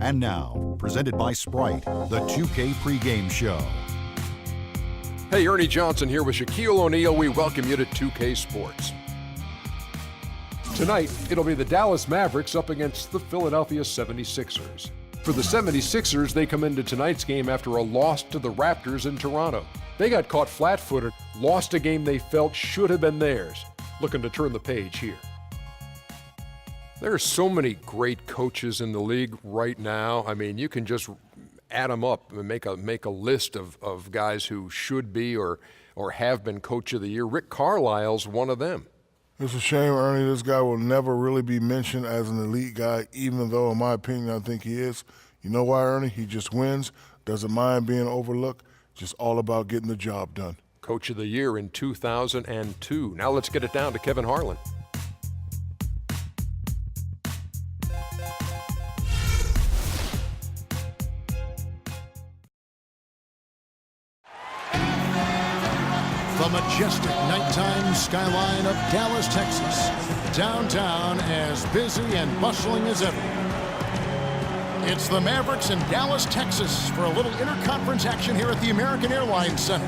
And now, presented by Sprite, the 2K pregame show. Hey, Ernie Johnson here with Shaquille O'Neal. We welcome you to 2K Sports. Tonight, it'll be the Dallas Mavericks up against the Philadelphia 76ers. For the 76ers, they come into tonight's game after a loss to the Raptors in Toronto. They got caught flat-footed, lost a game they felt should have been theirs. Looking to turn the page here. There are so many great coaches in the league right now. I mean, you can just add them up and make a list of guys who should be or have been Coach of the Year. Rick Carlisle's one of them. It's a shame, Ernie. This guy will never really be mentioned as an elite guy, even though, in my opinion, I think he is. You know why, Ernie? He just wins, doesn't mind being overlooked, just all about getting the job done. Coach of the Year in 2002. Now let's get it down to Kevin Harlan. The majestic nighttime skyline of Dallas, Texas. Downtown as busy and bustling as ever. It's the Mavericks in Dallas, Texas for a little interconference action here at the American Airlines Center.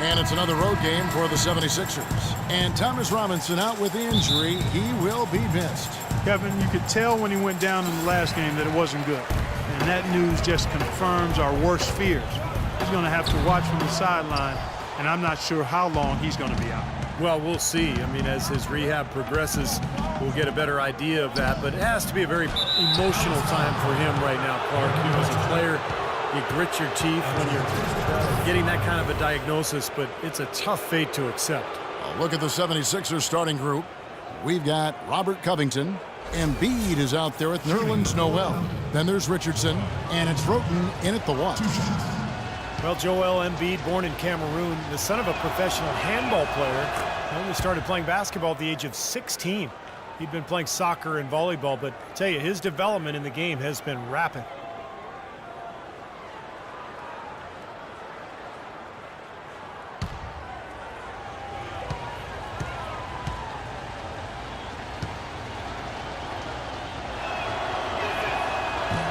And it's another road game for the 76ers. And Thomas Robinson out with the injury. He will be missed. Kevin, you could tell when he went down in the last game that it wasn't good. And that news just confirms our worst fears. He's going to have to watch from the sideline. And I'm not sure how long he's going to be out. Well, we'll see. I mean, as his rehab progresses, we'll get a better idea of that. But it has to be a very emotional time for him right now, Clark. You know, as a player, you grit your teeth when you're getting that kind of a diagnosis, but it's a tough fate to accept. Well, look at the 76ers starting group. We've got Robert Covington. Embiid is out there with Nerlens Noel. Then there's Richardson, and it's Roten in at the one. Well, Joel Embiid, born in Cameroon, the son of a professional handball player, only started playing basketball at the age of 16. He'd been playing soccer and volleyball, but I tell you, his development in the game has been rapid.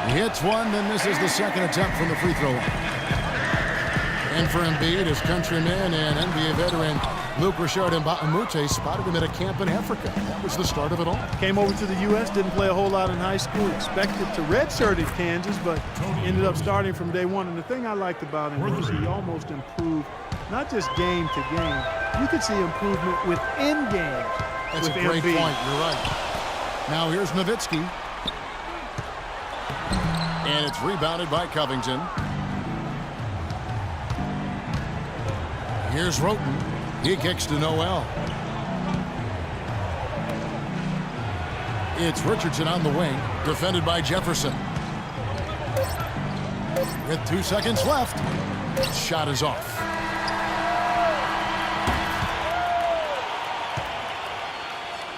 He hits one, then misses the second attempt from the free throw line. And for Embiid, his countryman and NBA veteran Luke Richard Mbamute spotted him at a camp in Africa. That was the start of it all. Came over to the U.S., didn't play a whole lot in high school, expected to redshirt at Kansas, but ended up starting from day one. And the thing I liked about him was he almost improved, not just game to game. You could see improvement within games. That's a great point. You're right. Now here's Nowitzki. And it's rebounded by Covington. Here's Roten. He kicks to Noel. It's Richardson on the wing, defended by Jefferson. With 2 seconds left, shot is off.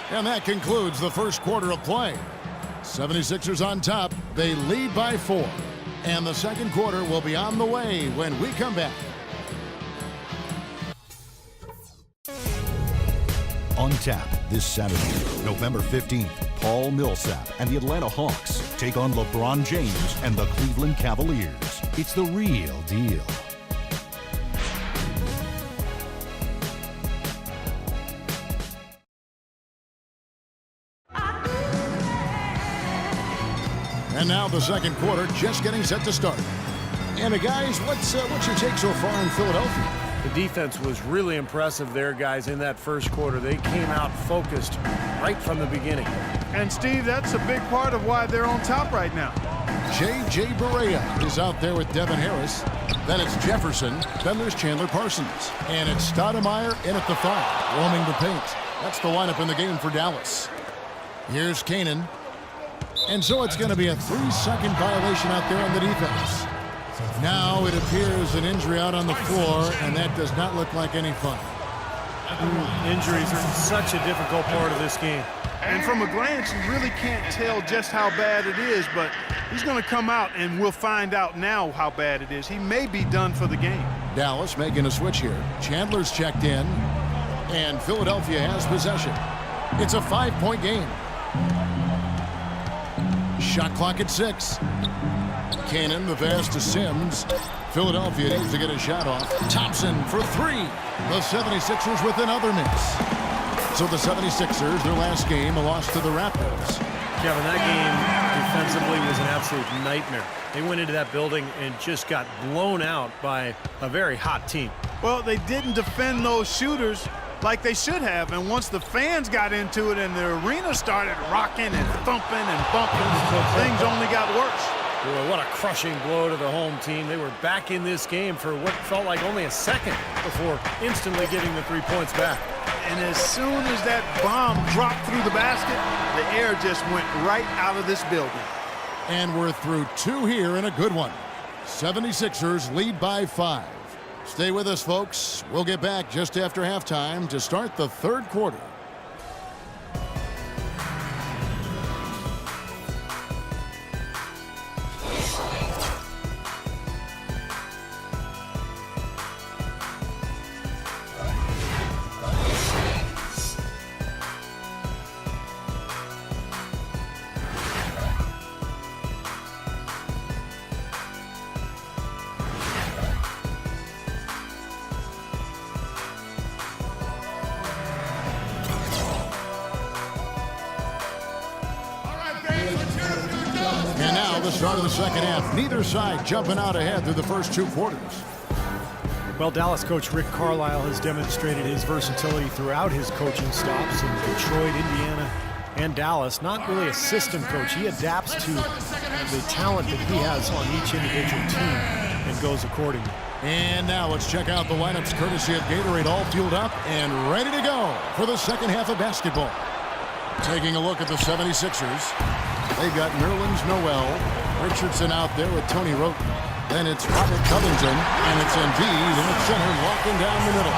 And that concludes the first quarter of play. 76ers on top. They lead by 4. And the second quarter will be on the way when we come back. On tap this Saturday, November 15th, Paul Millsap and the Atlanta Hawks take on LeBron James and the Cleveland Cavaliers. It's the real deal. And now the second quarter just getting set to start. And guys, what's your take so far in Philadelphia? The defense was really impressive there, guys, in that first quarter. They came out focused right from the beginning. And, Steve, that's a big part of why they're on top right now. J.J. Barea is out there with Devin Harris. Then it's Jefferson. Then there's Chandler Parsons. And it's Stoudemire in at the 5, roaming the paint. That's the lineup in the game for Dallas. Here's Kanan. And so it's going to be a 3-second violation out there on the defense. Now it appears an injury out on the floor, and that does not look like any fun. Injuries are such a difficult part of this game. And from a glance, you really can't tell just how bad it is, but he's going to come out, and we'll find out now how bad it is. He may be done for the game. Dallas making a switch here. Chandler's checked in, and Philadelphia has possession. It's a 5-point game. Shot clock at 6. Cannon, the pass to Sims. Philadelphia needs to get a shot off. Thompson for 3. The 76ers with another miss. So the 76ers, their last game, a loss to the Raptors. Kevin, that game defensively was an absolute nightmare. They went into that building and just got blown out by a very hot team. Well, they didn't defend those shooters like they should have, and once the fans got into it and the arena started rocking and thumping and bumping, things only got worse. Boy, what a crushing blow to the home team. They were back in this game for what felt like only a second before instantly getting the 3 points back. And as soon as that bomb dropped through the basket, the air just went right out of this building. And we're through 2 here in a good one. 76ers lead by 5. Stay with us, folks. We'll get back just after halftime to start the third quarter. And now the start of the second half. Neither side jumping out ahead through the first 2 quarters. Well, Dallas coach Rick Carlisle has demonstrated his versatility throughout his coaching stops in Detroit, Indiana, and Dallas. Not really a system coach. He adapts to the talent that he has on each individual team and goes accordingly. And now let's check out the lineups courtesy of Gatorade, all fueled up and ready to go for the second half of basketball. Taking a look at the 76ers. They've got Nerlens Noel, Richardson out there with Tony Wroten. Then it's Robert Covington, and it's Embiid in the center, walking down the middle.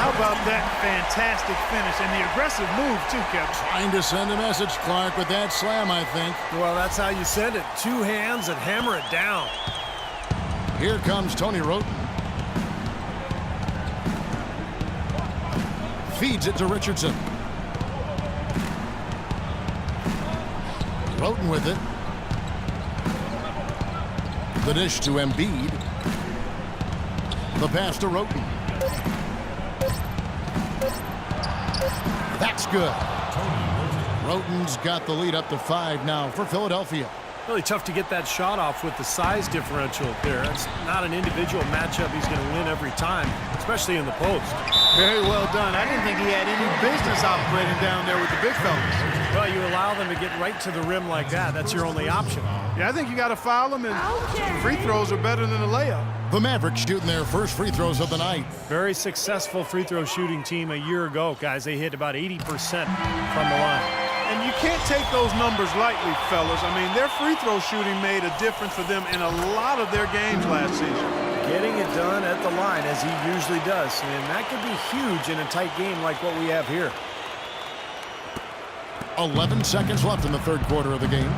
How about that fantastic finish and the aggressive move, too, Kevin? Trying to send a message, Clark, with that slam, I think. Well, that's how you send it. 2 hands and hammer it down. Here comes Tony Wroten. Feeds it to Richardson. Wroten with it. The dish to Embiid. The pass to Wroten. That's good. Wroten's got the lead up to 5 now for Philadelphia. Really tough to get that shot off with the size differential there. It's not an individual matchup he's going to win every time, especially in the post. Very well done. I didn't think he had any business operating down there with the big fellas. Well, you allow them to get right to the rim like that. That's your only option. Yeah, I think you got to foul them, and free throws are better than a layup. The Mavericks shooting their first free throws of the night. Very successful free throw shooting team a year ago, guys. They hit about 80% from the line. And you can't take those numbers lightly, fellas. I mean, their free throw shooting made a difference for them in a lot of their games last season. Getting it done at the line, as he usually does. And that could be huge in a tight game like what we have here. 11 seconds left in the third quarter of the game.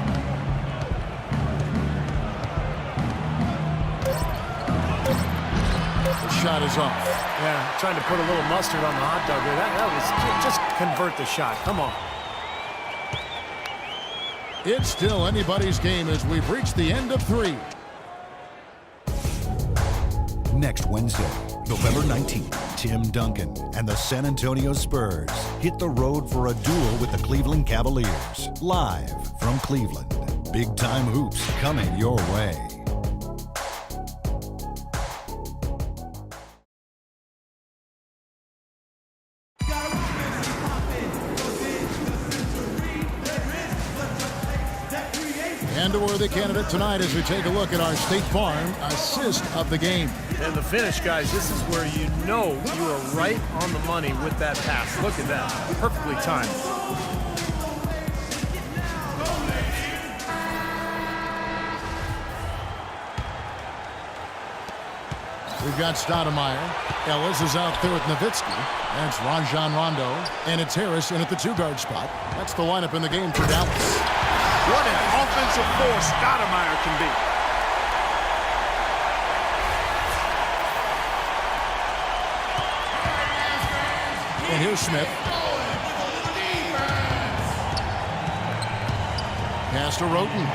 The shot is off. Yeah, trying to put a little mustard on the hot dog there. That was just convert the shot. Come on. It's still anybody's game as we've reached the end of 3. Next Wednesday, November 19th, Tim Duncan and the San Antonio Spurs hit the road for a duel with the Cleveland Cavaliers. Live from Cleveland. Big time hoops coming your way. And a worthy candidate tonight as we take a look at our State Farm assist of the game. And the finish, guys, this is where you know you are right on the money with that pass. Look at that. Perfectly timed. We've got Stoudemire. Ellis is out there with Nowitzki. That's Rajon Rondo. And it's Harris in at the 2-guard spot. That's the lineup in the game for Dallas. What an offensive force Stoudemire can be. And here's Smith. Pass to Roten.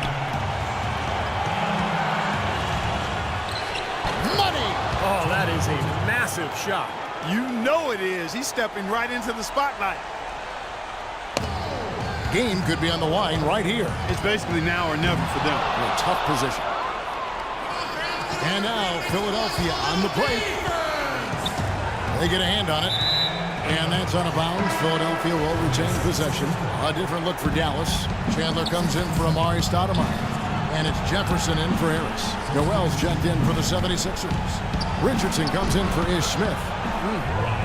Money! Oh, that is a massive shot. You know it is. He's stepping right into the spotlight. Game could be on the line right here. It's basically now or never for them. In a tough position. And now Philadelphia on the break. They get a hand on it. And that's out of bounds. Philadelphia will retain possession. A different look for Dallas. Chandler comes in for Amari Stoudemire. And it's Jefferson in for Harris. Noel's checked in for the 76ers. Richardson comes in for Ish Smith.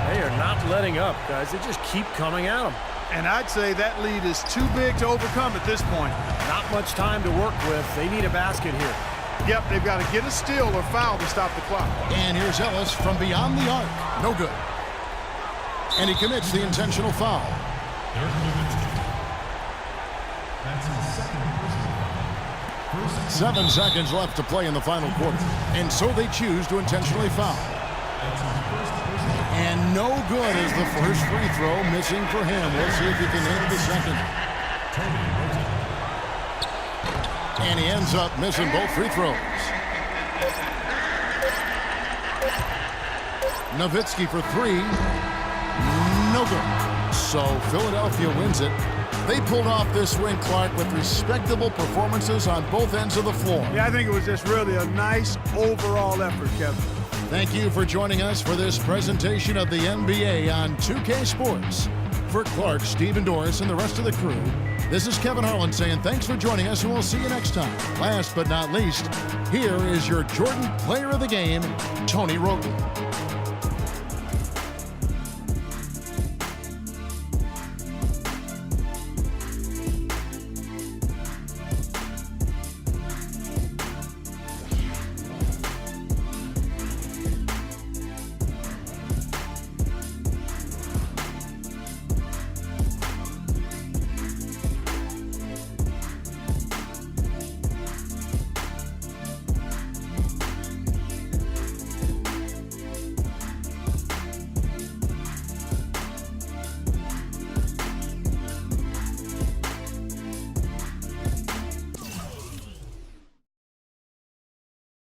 They are not letting up, guys. They just keep coming at them. And I'd say that lead is too big to overcome at this point. Not much time to work with. They need a basket here. Yep, they've got to get a steal or foul to stop the clock. And here's Ellis from beyond the arc. No good. And he commits the intentional foul. 7 seconds left to play in the final quarter. And so they choose to intentionally foul. And no good is the first free throw missing for him. We'll see if he can hit the second. And he ends up missing both free throws. Nowitzki for 3. No good. So Philadelphia wins it. They pulled off this win, Clark, with respectable performances on both ends of the floor. Yeah, I think it was just really a nice overall effort, Kevin. Thank you for joining us for this presentation of the NBA on 2K Sports. For Clark, Stephen Doris, and the rest of the crew, this is Kevin Harlan saying thanks for joining us, and we'll see you next time. Last but not least, here is your Jordan Player of the Game, Tony Roten.